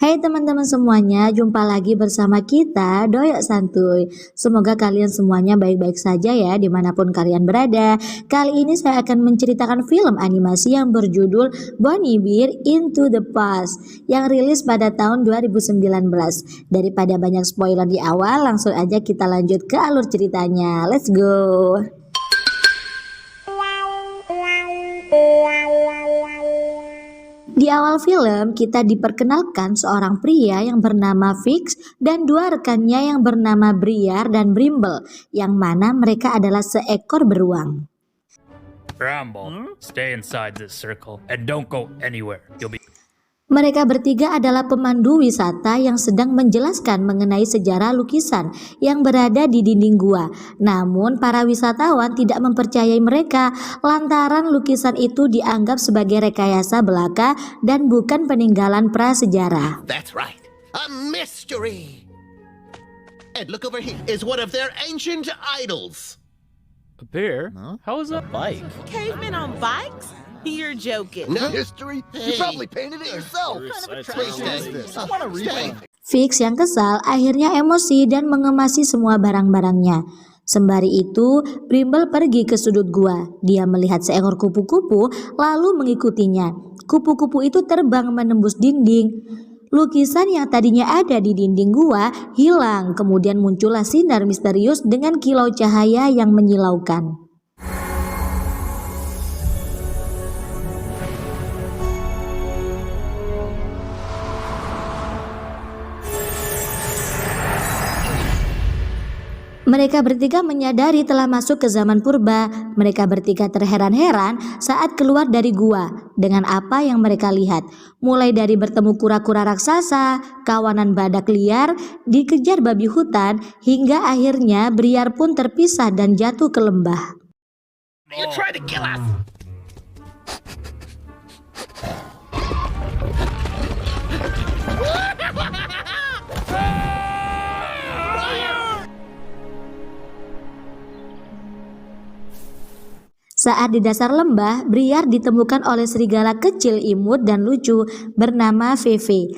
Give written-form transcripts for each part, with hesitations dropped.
Hai teman-teman semuanya, jumpa lagi bersama kita Doyok Santuy. Semoga kalian semuanya baik-baik saja ya dimanapun kalian berada. Kali ini saya akan menceritakan film animasi yang berjudul Bonnie Bear Into the Past yang rilis pada tahun 2019. Daripada banyak spoiler di awal, langsung aja kita lanjut ke alur ceritanya. Let's go! Di awal film, kita diperkenalkan seorang pria yang bernama Fix dan dua rekannya yang bernama Briar dan Brimble, yang mana mereka adalah seekor beruang. Bramble, stay inside this circle and don't go anywhere. You'll be... Mereka bertiga adalah pemandu wisata yang sedang menjelaskan mengenai sejarah lukisan yang berada di dinding gua. Namun para wisatawan tidak mempercayai mereka lantaran lukisan itu dianggap sebagai rekayasa belaka dan bukan peninggalan prasejarah. That's right, a mystery. And look over here is one of their ancient idols. A bear? How is that? Bike. Cavemen on bikes? You're joking. No History? Hey. You probably painted it yourself. What kind of a What trash is is this? this? I want to repaint. Fix yang kesal akhirnya emosi dan mengemasi semua barang-barangnya. Sembari itu, Brimble pergi ke sudut gua. Dia melihat seekor kupu-kupu lalu mengikutinya. Kupu-kupu itu terbang menembus dinding. Lukisan yang tadinya ada di dinding gua hilang. Kemudian muncullah sinar misterius dengan kilau cahaya yang menyilaukan. Mereka bertiga menyadari telah masuk ke zaman purba. Mereka bertiga terheran-heran saat keluar dari gua dengan apa yang mereka lihat. Mulai dari bertemu kura-kura raksasa, kawanan badak liar, dikejar babi hutan, hingga akhirnya Briar pun terpisah dan jatuh ke lembah. You tried to kill us. Saat di dasar lembah, Briar ditemukan oleh serigala kecil imut dan lucu bernama Feve.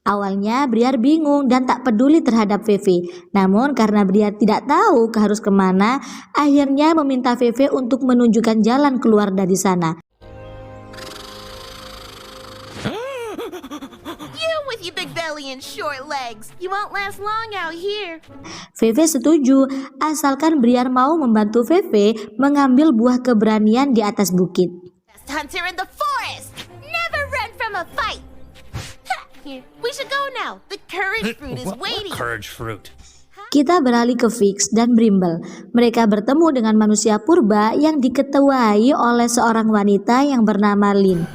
Awalnya Briar bingung dan tak peduli terhadap Feve. Namun karena Briar tidak tahu harus kemana, akhirnya meminta Feve untuk menunjukkan jalan keluar dari sana. With your big belly and short legs, you won't last long out here. Feve setuju, asalkan Briar mau membantu Feve mengambil buah keberanian di atas bukit. Best hunter in the forest. Never run from a fight. Here, we should go now. The courage fruit is waiting. Courage fruit. Kita beralih ke Fix dan Brimble. Mereka bertemu dengan manusia purba yang diketuai oleh seorang wanita yang bernama Lynn.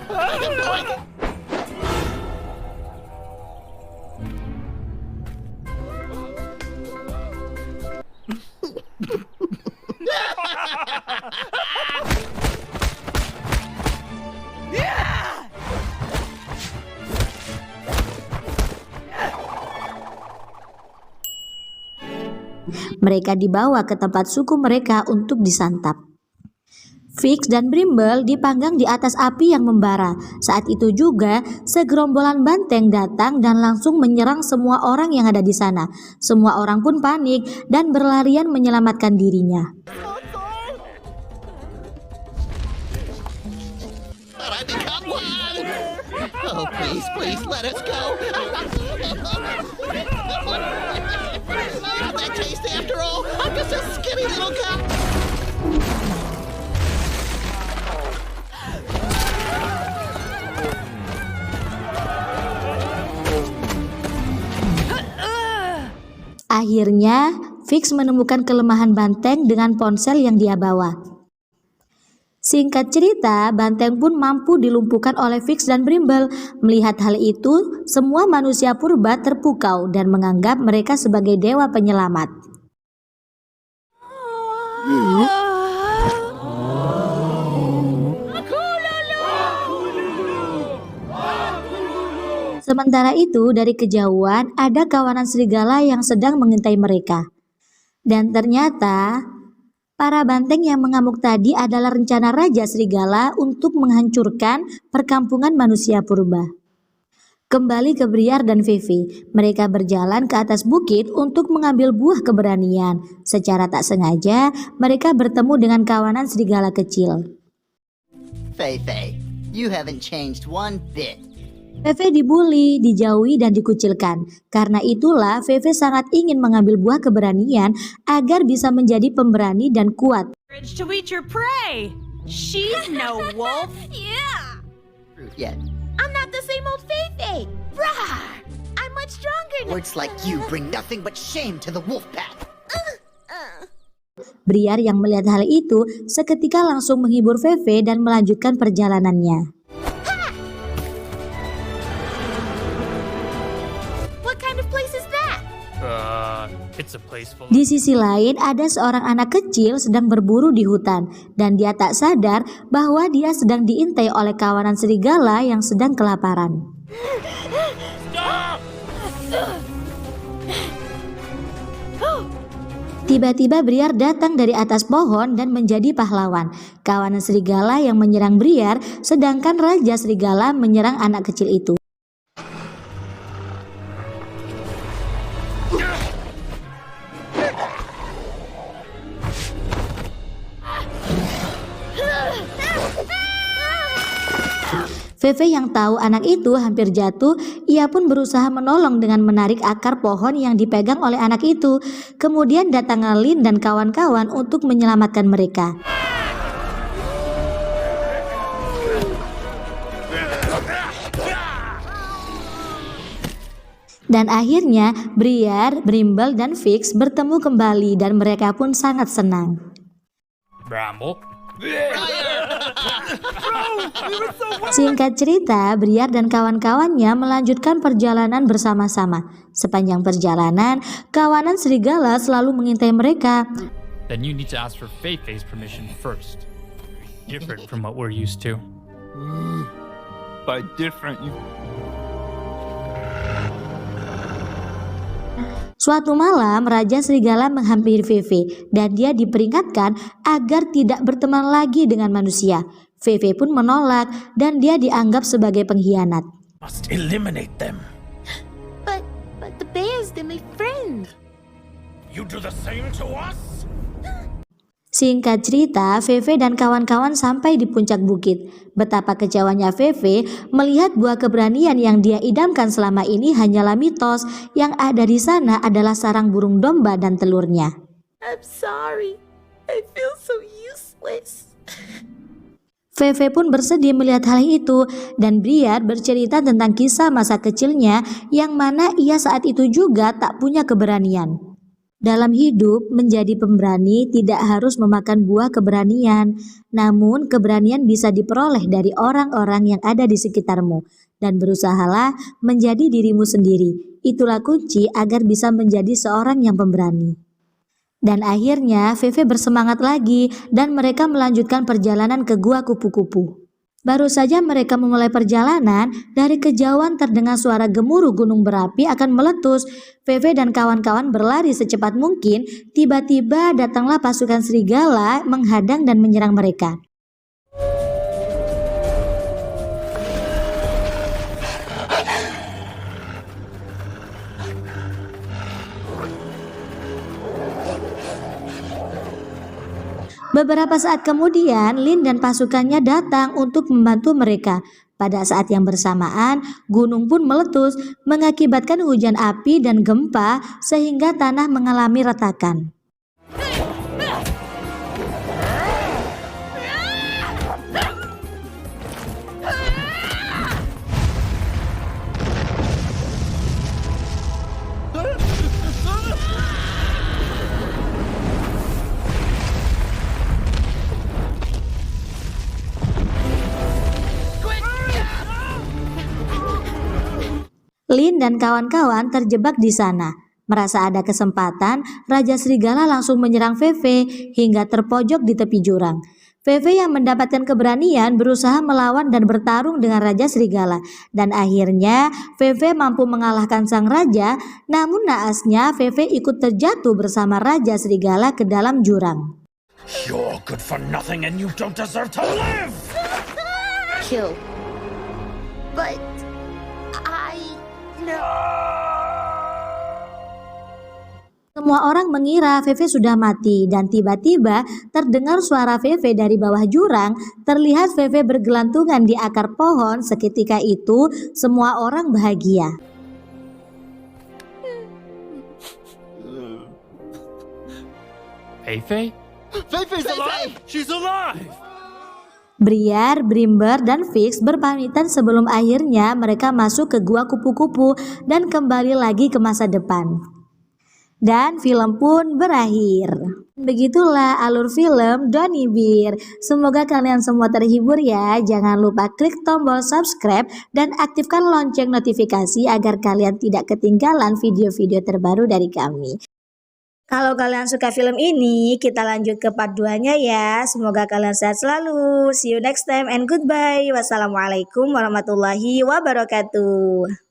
Mereka dibawa ke tempat suku mereka untuk disantap. Fix dan Brimble dipanggang di atas api yang membara. Saat itu juga segerombolan banteng datang dan langsung menyerang semua orang yang ada di sana. Semua orang pun panik dan berlarian menyelamatkan dirinya. But I become one. Oh, please, please, let us go. Not that tasty after all. I'm just a skinny little guy. Akhirnya, Fix menemukan kelemahan banteng dengan ponsel yang dia bawa. Singkat cerita, banteng pun mampu dilumpuhkan oleh Fix dan Brimble. Melihat hal itu, semua manusia purba terpukau dan menganggap mereka sebagai dewa penyelamat. Sementara itu, dari kejauhan ada kawanan serigala yang sedang mengintai mereka. Dan ternyata Para banteng yang mengamuk tadi adalah rencana Raja Serigala untuk menghancurkan perkampungan manusia purba. Kembali ke Briar dan Vivi, mereka berjalan ke atas bukit untuk mengambil buah keberanian. Secara tak sengaja, mereka bertemu dengan kawanan serigala kecil. Fei, you haven't changed one bit. Feve dibully, dijauhi, dan dikucilkan. Karena itulah Feve sangat ingin mengambil buah keberanian agar bisa menjadi pemberani dan kuat. Courage to eat your prey. She's no wolf. Yeah! Fruit yet. I'm not the same old Feifei. Rawr! I'm much stronger now. Words like you bring nothing but shame to the wolf pack. Briar yang melihat hal itu seketika langsung menghibur Feve dan melanjutkan perjalanannya. What kind of place is that? It's a place full Di sisi lain, ada seorang anak kecil sedang berburu di hutan dan dia tak sadar bahwa dia sedang diintai oleh kawanan serigala yang sedang kelaparan. Tiba-tiba Briar datang dari atas pohon dan menjadi pahlawan. Kawanan serigala yang menyerang Briar, sedangkan Raja Serigala menyerang anak kecil itu. Feve yang tahu anak itu hampir jatuh, ia pun berusaha menolong dengan menarik akar pohon yang dipegang oleh anak itu. Kemudian datang Lin dan kawan-kawan untuk menyelamatkan mereka. Dan akhirnya Briar, Brimble, dan Fix bertemu kembali dan mereka pun sangat senang. Bramble. Singkat cerita, Briar dan kawan-kawannya melanjutkan perjalanan bersama-sama. Sepanjang perjalanan, kawanan serigala selalu mengintai mereka. Then you need to ask for Feifei's permission first. Different from what we're used to. By different, you Suatu malam, Raja Serigala menghampiri Feve dan dia diperingatkan agar tidak berteman lagi dengan manusia. Feve pun menolak dan dia dianggap sebagai pengkhianat. Must eliminate them. But the bears, they're my friend. You do the same to us? Singkat cerita, Feve dan kawan-kawan sampai di puncak bukit. Betapa kecewanya Feve melihat buah keberanian yang dia idamkan selama ini hanyalah mitos. Yang ada di sana adalah sarang burung domba dan telurnya. I'm sorry. I feel so useless. Feve pun bersedih melihat hal itu dan Briar bercerita tentang kisah masa kecilnya yang mana ia saat itu juga tak punya keberanian. Dalam hidup, menjadi pemberani tidak harus memakan buah keberanian, namun keberanian bisa diperoleh dari orang-orang yang ada di sekitarmu, dan berusahalah menjadi dirimu sendiri. Itulah kunci agar bisa menjadi seorang yang pemberani. Dan akhirnya, Feve bersemangat lagi dan mereka melanjutkan perjalanan ke gua kupu-kupu. Baru saja mereka memulai perjalanan, dari kejauhan terdengar suara gemuruh gunung berapi akan meletus. Feve dan kawan-kawan berlari secepat mungkin, tiba-tiba datanglah pasukan serigala menghadang dan menyerang mereka. Beberapa saat kemudian, Lin dan pasukannya datang untuk membantu mereka. Pada saat yang bersamaan, gunung pun meletus, mengakibatkan hujan api dan gempa sehingga tanah mengalami retakan. Lin dan kawan-kawan terjebak di sana. Merasa ada kesempatan, Raja Serigala langsung menyerang Feve hingga terpojok di tepi jurang. Feve yang mendapatkan keberanian berusaha melawan dan bertarung dengan Raja Serigala. Dan akhirnya Feve mampu mengalahkan sang raja, namun naasnya Feve ikut terjatuh bersama Raja Serigala ke dalam jurang. You're good for nothing and you don't deserve to live! Kill. But I know. Semua orang mengira Feve sudah mati dan tiba-tiba terdengar suara Feve dari bawah jurang. Terlihat Feve bergelantungan di akar pohon. Seketika itu semua orang bahagia. Fei-Fei? Feifei's alive! She's alive! Briar, Brimber, dan Fix berpamitan sebelum akhirnya mereka masuk ke gua kupu-kupu dan kembali lagi ke masa depan. Dan film pun berakhir. Begitulah alur film Donny Bear. Semoga kalian semua terhibur ya. Jangan lupa klik tombol subscribe dan aktifkan lonceng notifikasi agar kalian tidak ketinggalan video-video terbaru dari kami. Kalau kalian suka film ini, kita lanjut ke part 2-nya ya. Semoga kalian sehat selalu. See you next time and goodbye. Wassalamualaikum warahmatullahi wabarakatuh.